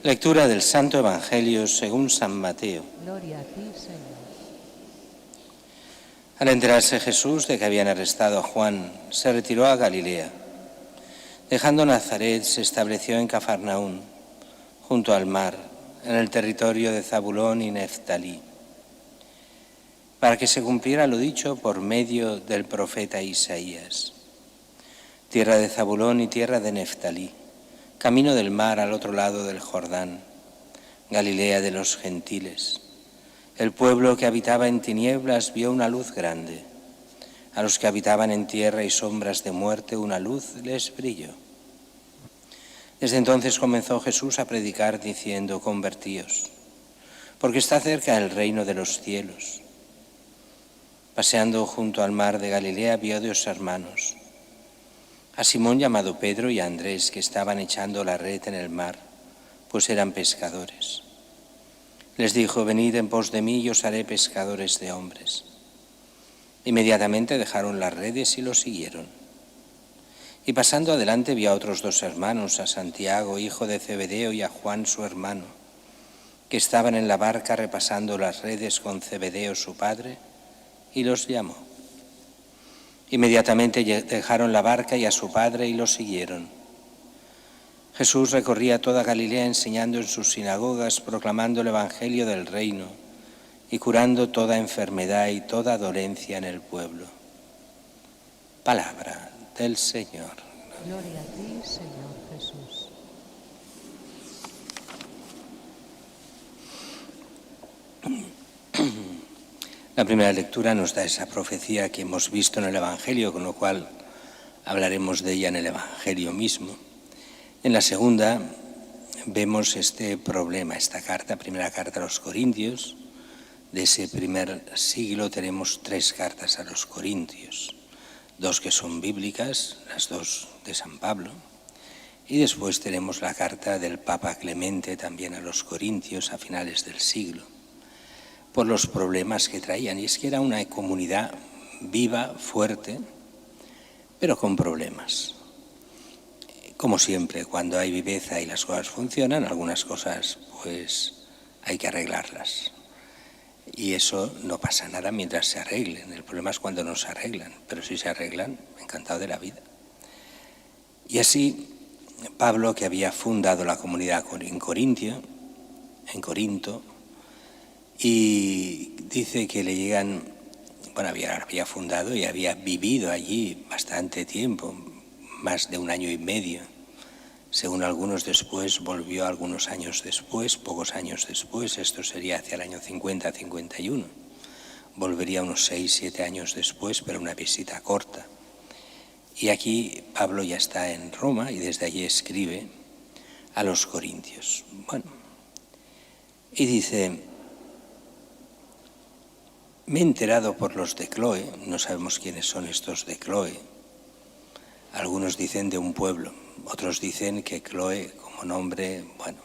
Lectura del Santo Evangelio según San Mateo. Gloria a ti, Señor. Al enterarse Jesús de que habían arrestado a Juan, se retiró a Galilea. Dejando Nazaret, se estableció en Cafarnaún, junto al mar, en el territorio de Zabulón y Neftalí, para que se cumpliera lo dicho por medio del profeta Isaías. Tierra de Zabulón y tierra de Neftalí, camino del mar al otro lado del Jordán, Galilea de los gentiles. El pueblo que habitaba en tinieblas vio una luz grande. A los que habitaban en tierra y sombras de muerte una luz les brilló. Desde entonces comenzó Jesús a predicar diciendo: convertíos, porque está cerca el reino de los cielos. Paseando junto al mar de Galilea vio 2 hermanos, a Simón llamado Pedro y a Andrés, que estaban echando la red en el mar, pues eran pescadores. Les dijo: venid en pos de mí y os haré pescadores de hombres. Inmediatamente dejaron las redes y lo siguieron. Y pasando adelante vio a otros 2 hermanos, a Santiago, hijo de Zebedeo, y a Juan, su hermano, que estaban en la barca repasando las redes con Zebedeo, su padre, y los llamó. Inmediatamente dejaron la barca y a su padre y lo siguieron. Jesús recorría toda Galilea enseñando en sus sinagogas, proclamando el evangelio del reino y curando toda enfermedad y toda dolencia en el pueblo. Palabra del Señor. Gloria a ti, Señor Jesús. La primera lectura nos da esa profecía que hemos visto en el Evangelio, con lo cual hablaremos de ella en el Evangelio mismo. En la segunda vemos este problema, esta carta, primera carta a los Corintios. De ese primer siglo tenemos 3 cartas a los Corintios, 2 que son bíblicas, las 2 de San Pablo, y después tenemos la carta del Papa Clemente también a los Corintios a finales del siglo, por los problemas que traían. Y es que era una comunidad viva, fuerte, pero con problemas. Como siempre, cuando hay viveza y las cosas funcionan, algunas cosas pues hay que arreglarlas. Y eso no pasa nada mientras se arreglen. El problema es cuando no se arreglan, pero si se arreglan, encantado de la vida. Y así Pablo, que había fundado la comunidad en Corinto, y dice que le llegan, bueno, había fundado y había vivido allí bastante tiempo, más de 1 año y medio. Según algunos, después volvió algunos años después, pocos años después, esto sería hacia el año 50-51. Volvería unos 6-7 años después, pero una visita corta. Y aquí Pablo ya está en Roma y desde allí escribe a los Corintios. Bueno, y dice: me he enterado por los de Cloe, no sabemos quiénes son estos de Cloe. Algunos dicen de un pueblo, otros dicen que Cloe como nombre, bueno,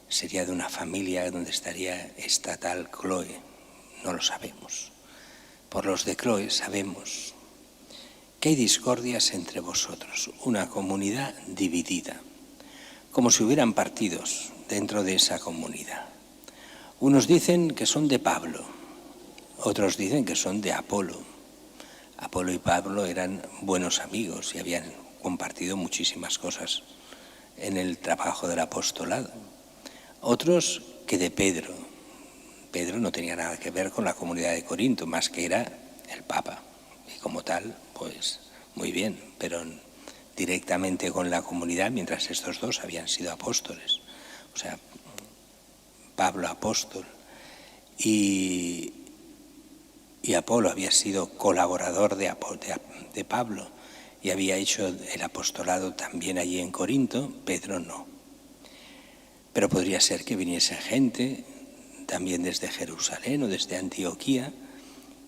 sería de una familia donde estaría esta tal Cloe, no lo sabemos. Por los de Cloe sabemos que hay discordias entre vosotros, una comunidad dividida, como si hubieran partidos dentro de esa comunidad. Unos dicen que son de Pablo, otros dicen que son de Apolo. Apolo y Pablo eran buenos amigos y habían compartido muchísimas cosas en el trabajo del apostolado. Otros que de Pedro. Pedro no tenía nada que ver con la comunidad de Corinto, más que era el Papa. Y como tal, pues muy bien, pero directamente con la comunidad, mientras estos 2 habían sido apóstoles. O sea, Pablo apóstol y Apolo había sido colaborador de Pablo y había hecho el apostolado también allí en Corinto. Pedro no. Pero podría ser que viniese gente también desde Jerusalén o desde Antioquía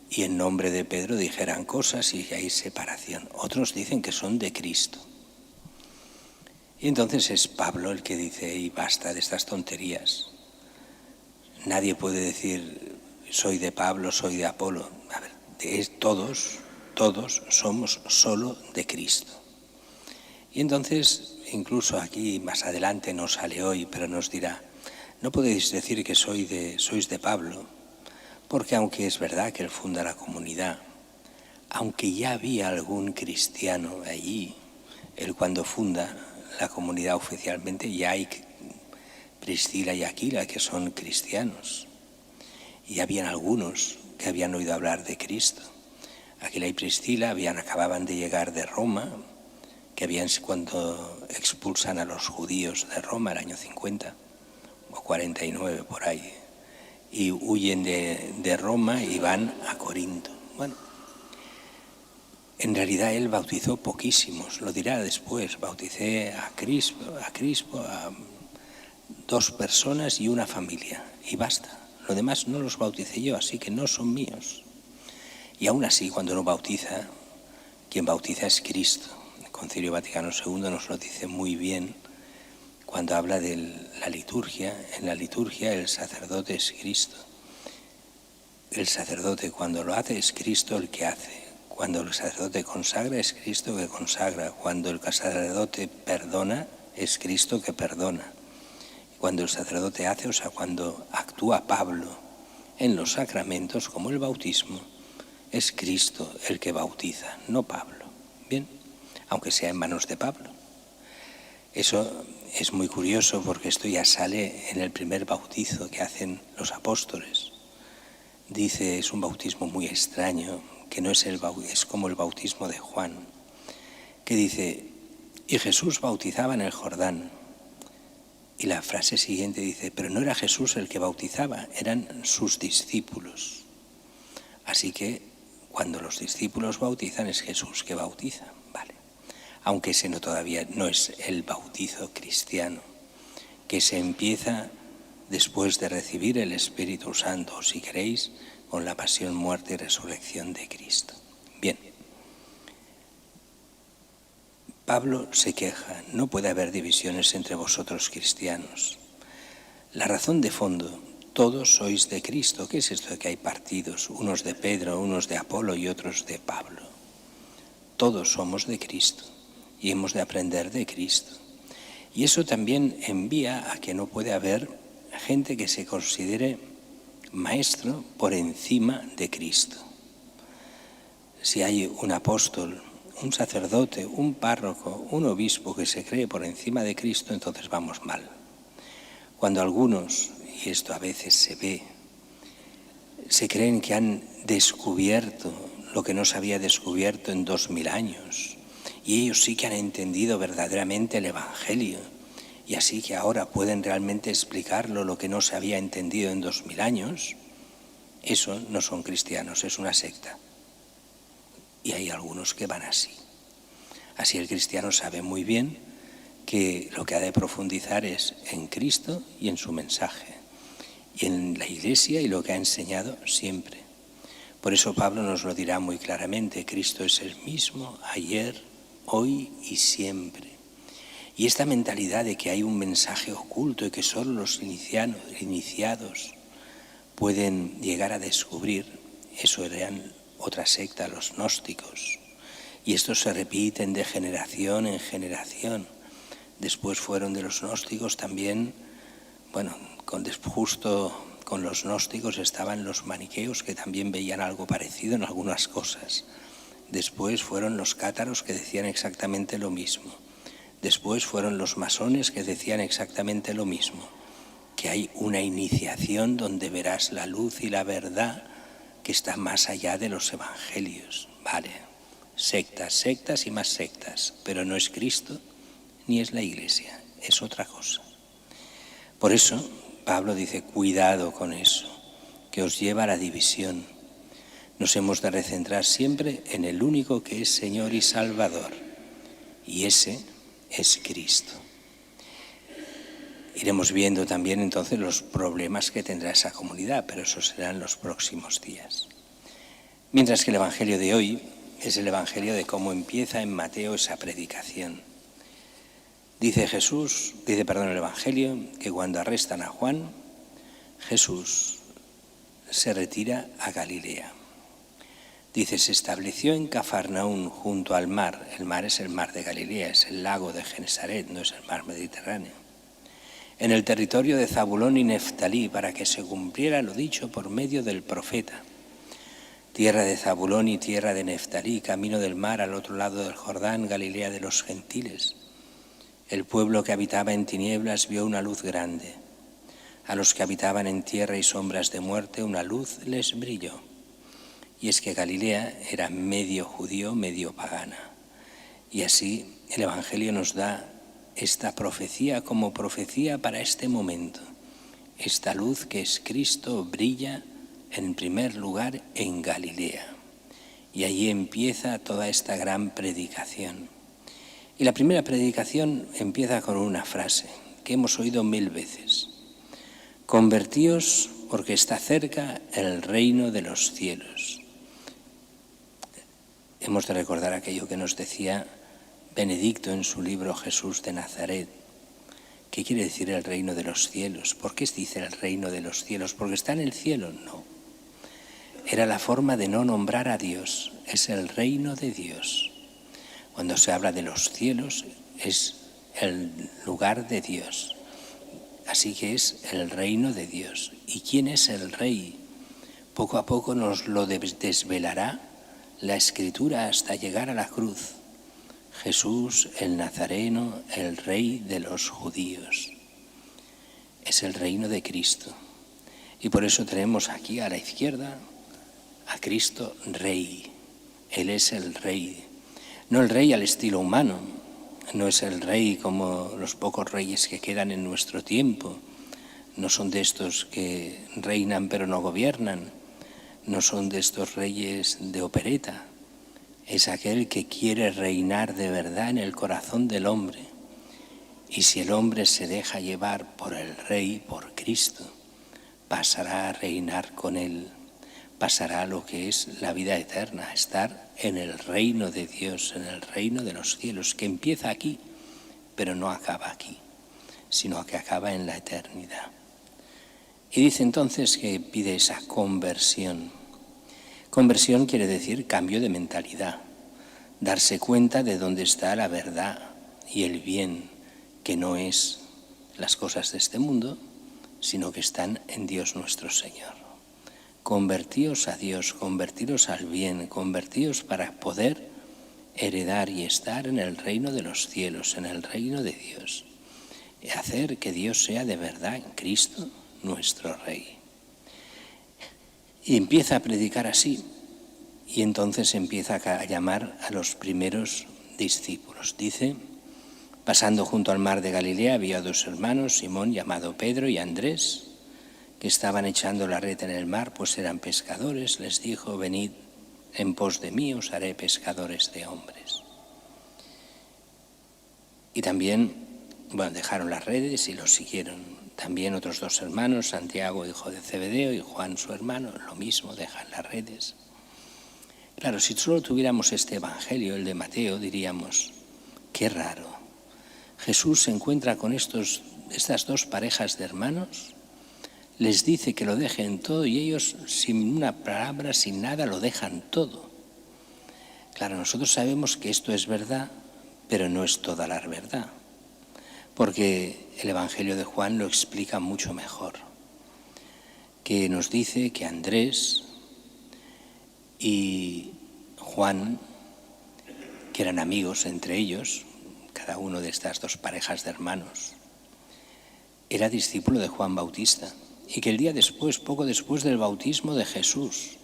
y en nombre de Pedro dijeran cosas y hay separación. Otros dicen que son de Cristo. Y entonces es Pablo el que dice: y basta de estas tonterías. Nadie puede decir soy de Pablo, soy de Apolo. A ver, todos somos solo de Cristo. Y entonces incluso aquí más adelante no sale hoy, pero nos dirá, no podéis decir que sois de Pablo, porque aunque es verdad que él funda la comunidad, aunque ya había algún cristiano allí, él cuando funda la comunidad oficialmente ya hay Priscila y Aquila que son cristianos, y habían algunos que habían oído hablar de Cristo. Aquila y Priscila acababan de llegar de Roma, que habían cuando expulsan a los judíos de Roma el año 50 o 49 por ahí, y huyen de Roma y van a Corinto. Bueno, en realidad él bautizó poquísimos, lo dirá después, bauticé a Crispo, a 2 personas y una familia, y basta. Lo demás no los bauticé yo, así que no son míos. Y aún así, cuando uno bautiza, quien bautiza es Cristo. El Concilio Vaticano II nos lo dice muy bien cuando habla de la liturgia. En la liturgia el sacerdote es Cristo. El sacerdote cuando lo hace es Cristo el que hace. Cuando el sacerdote consagra es Cristo que consagra. Cuando el sacerdote perdona es Cristo que perdona. Cuando el sacerdote hace, o sea, cuando actúa Pablo en los sacramentos como el bautismo, es Cristo el que bautiza, no Pablo. Bien, aunque sea en manos de Pablo. Eso es muy curioso porque esto ya sale en el primer bautizo que hacen los apóstoles. Dice, es un bautismo muy extraño, que no es es como el bautismo de Juan, que dice, y Jesús bautizaba en el Jordán. Y la frase siguiente dice, pero no era Jesús el que bautizaba, eran sus discípulos. Así que cuando los discípulos bautizan es Jesús que bautiza, vale. Aunque ese todavía no es el bautizo cristiano, que se empieza después de recibir el Espíritu Santo, si queréis, con la pasión, muerte y resurrección de Cristo. Bien. Pablo se queja, no puede haber divisiones entre vosotros cristianos. La razón de fondo, todos sois de Cristo. ¿Qué es esto de que hay partidos? Unos de Pedro, unos de Apolo y otros de Pablo. Todos somos de Cristo y hemos de aprender de Cristo. Y eso también envía a que no puede haber gente que se considere maestro por encima de Cristo. Si hay un apóstol, un sacerdote, un párroco, un obispo que se cree por encima de Cristo, entonces vamos mal. Cuando algunos, y esto a veces se ve, se creen que han descubierto lo que no se había descubierto en 2000 años, y ellos sí que han entendido verdaderamente el Evangelio, y así que ahora pueden realmente explicarlo lo que no se había entendido en 2000 años, eso no son cristianos, es una secta. Y hay algunos que van así. Así el cristiano sabe muy bien que lo que ha de profundizar es en Cristo y en su mensaje, y en la Iglesia y lo que ha enseñado siempre. Por eso Pablo nos lo dirá muy claramente, Cristo es el mismo ayer, hoy y siempre. Y esta mentalidad de que hay un mensaje oculto y que solo los iniciados pueden llegar a descubrir, eso eran otra secta, los gnósticos, y estos se repiten de generación en generación. Después fueron de los gnósticos también, bueno, justo con los gnósticos estaban los maniqueos, que también veían algo parecido en algunas cosas. Después fueron los cátaros, que decían exactamente lo mismo. Después fueron los masones, que decían exactamente lo mismo, que hay una iniciación donde verás la luz y la verdad que está más allá de los evangelios. Vale, sectas y más sectas, pero no es Cristo ni es la Iglesia, es otra cosa. Por eso Pablo dice, cuidado con eso, que os lleva a la división. Nos hemos de recentrar siempre en el único que es Señor y Salvador, y ese es Cristo. Iremos viendo también entonces los problemas que tendrá esa comunidad, pero eso serán los próximos días. Mientras que el Evangelio de hoy es el Evangelio de cómo empieza en Mateo esa predicación. Dice el Evangelio que cuando arrestan a Juan, Jesús se retira a Galilea. Dice, se estableció en Cafarnaún junto al mar. El mar es el mar de Galilea, es el lago de Genesaret, no es el mar Mediterráneo. En el territorio de Zabulón y Neftalí, para que se cumpliera lo dicho por medio del profeta. Tierra de Zabulón y tierra de Neftalí, camino del mar al otro lado del Jordán, Galilea de los gentiles. El pueblo que habitaba en tinieblas vio una luz grande. A los que habitaban en tierra y sombras de muerte, una luz les brilló. Y es que Galilea era medio judío, medio pagana. Y así el Evangelio nos da esta profecía como profecía para este momento. Esta luz que es Cristo brilla en primer lugar en Galilea. Y allí empieza toda esta gran predicación. Y la primera predicación empieza con una frase que hemos oído 1000 veces. Convertíos porque está cerca el reino de los cielos. Hemos de recordar aquello que nos decía Benedicto en su libro Jesús de Nazaret. ¿Qué quiere decir el reino de los cielos? ¿Por qué se dice el reino de los cielos? ¿Porque está en el cielo? No. Era la forma de no nombrar a Dios. Es el reino de Dios. Cuando se habla de los cielos es el lugar de Dios. Así que es el reino de Dios. ¿Y quién es el rey? Poco a poco nos lo desvelará la Escritura hasta llegar a la cruz. Jesús, el Nazareno, el Rey de los judíos. Es el reino de Cristo. Y por eso tenemos aquí a la izquierda a Cristo Rey. Él es el Rey. No el Rey al estilo humano. No es el Rey como los pocos reyes que quedan en nuestro tiempo. No son de estos que reinan pero no gobiernan. No son de estos reyes de opereta. Es aquel que quiere reinar de verdad en el corazón del hombre. Y si el hombre se deja llevar por el Rey, por Cristo, pasará a reinar con él. Pasará a lo que es la vida eterna, a estar en el reino de Dios, en el reino de los cielos, que empieza aquí, pero no acaba aquí, sino que acaba en la eternidad. Y dice entonces que pide esa conversión. Conversión quiere decir cambio de mentalidad, darse cuenta de dónde está la verdad y el bien, que no es las cosas de este mundo, sino que están en Dios nuestro Señor. Convertíos a Dios, convertiros al bien, convertíos para poder heredar y estar en el reino de los cielos, en el reino de Dios, y hacer que Dios sea de verdad en Cristo nuestro Rey. Y empieza a predicar así, y entonces empieza a llamar a los primeros discípulos. Dice, pasando junto al mar de Galilea, había 2 hermanos, Simón llamado Pedro y Andrés, que estaban echando la red en el mar, pues eran pescadores. Les dijo, venid en pos de mí, os haré pescadores de hombres. Y también, dejaron las redes y los siguieron. También otros 2 hermanos, Santiago, hijo de Zebedeo, y Juan, su hermano, lo mismo, dejan las redes. Claro, si solo tuviéramos este evangelio, el de Mateo, diríamos, qué raro. Jesús se encuentra con estas 2 parejas de hermanos, les dice que lo dejen todo y ellos sin una palabra, sin nada, lo dejan todo. Claro, nosotros sabemos que esto es verdad, pero no es toda la verdad, porque el Evangelio de Juan lo explica mucho mejor, que nos dice que Andrés y Juan, que eran amigos entre ellos, cada uno de estas 2 parejas de hermanos, era discípulo de Juan Bautista, y que el día después, poco después del bautismo de Jesús,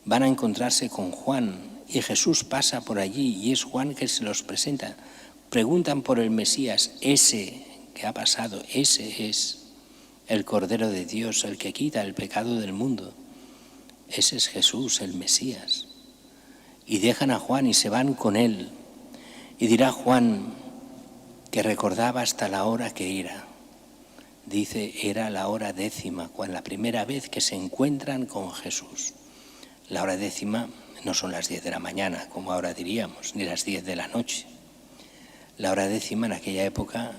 van a encontrarse con Juan, y Jesús pasa por allí, y es Juan que se los presenta. Preguntan por el Mesías, ese que ha pasado, ese es el Cordero de Dios, el que quita el pecado del mundo. Ese es Jesús, el Mesías. Y dejan a Juan y se van con él. Y dirá Juan que recordaba hasta la hora que era. Dice, era la hora 10ª, cuando la primera vez que se encuentran con Jesús. La hora 10ª no son las 10 de la mañana, como ahora diríamos, ni las 10 de la noche. La hora 10ª en aquella época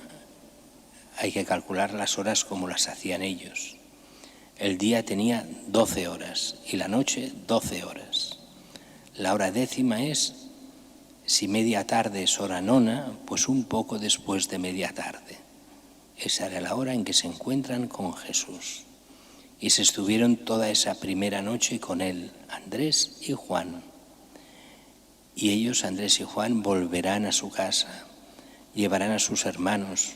hay que calcular las horas como las hacían ellos. El día tenía 12 horas y la noche 12 horas. La hora décima es, si media tarde es hora nona, pues un poco después de media tarde. Esa era la hora en que se encuentran con Jesús. Y se estuvieron toda esa primera noche con él, Andrés y Juan. Y ellos, Andrés y Juan, volverán a su casa, llevarán a sus hermanos,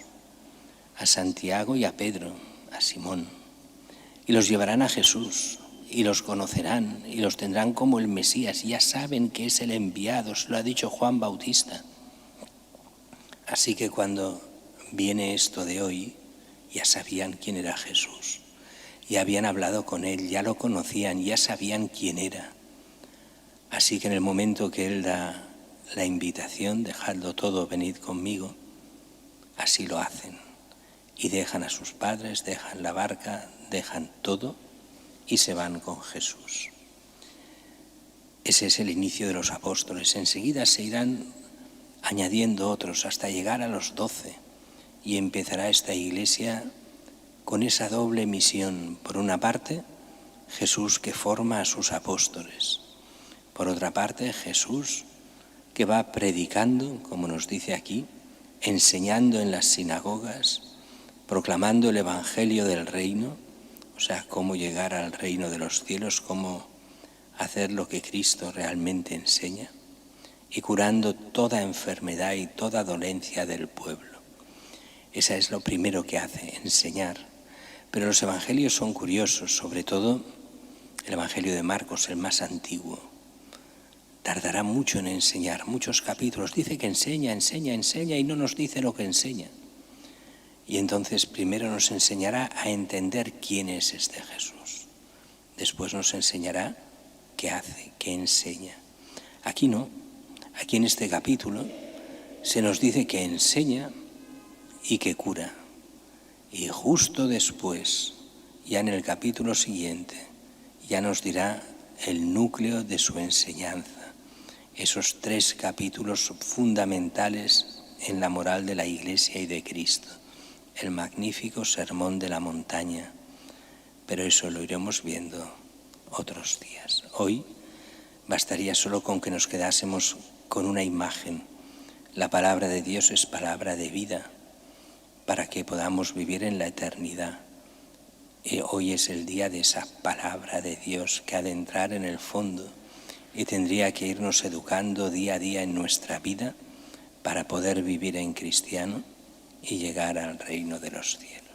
a Santiago y a Pedro, a Simón, y los llevarán a Jesús, y los conocerán, y los tendrán como el Mesías. Ya saben que es el enviado, se lo ha dicho Juan Bautista. Así que cuando viene esto de hoy, ya sabían quién era Jesús, ya habían hablado con él, ya lo conocían, ya sabían quién era. Así que en el momento que él da la invitación, dejadlo todo, venid conmigo, así lo hacen. Y dejan a sus padres, dejan la barca, dejan todo y se van con Jesús. Ese es el inicio de los apóstoles. Enseguida se irán añadiendo otros hasta llegar a los 12 y empezará esta iglesia con esa doble misión. Por una parte, Jesús que forma a sus apóstoles. Por otra parte, Jesús que va predicando, como nos dice aquí, enseñando en las sinagogas, proclamando el Evangelio del reino, o sea, cómo llegar al reino de los cielos, cómo hacer lo que Cristo realmente enseña, y curando toda enfermedad y toda dolencia del pueblo. Esa es lo primero que hace, enseñar. Pero los evangelios son curiosos, sobre todo el Evangelio de Marcos, el más antiguo. Tardará mucho en enseñar, muchos capítulos. Dice que enseña y no nos dice lo que enseña. Y entonces primero nos enseñará a entender quién es este Jesús. Después nos enseñará qué hace, qué enseña. Aquí no, aquí en este capítulo se nos dice que enseña y que cura. Y justo después, ya en el capítulo siguiente, ya nos dirá el núcleo de su enseñanza. Esos 3 capítulos fundamentales en la moral de la Iglesia y de Cristo. El magnífico sermón de la montaña, pero eso lo iremos viendo otros días. Hoy bastaría solo con que nos quedásemos con una imagen. La palabra de Dios es palabra de vida, para que podamos vivir en la eternidad. Y hoy es el día de esa palabra de Dios que ha de entrar en el fondo y tendría que irnos educando día a día en nuestra vida para poder vivir en cristiano y llegar al reino de los cielos.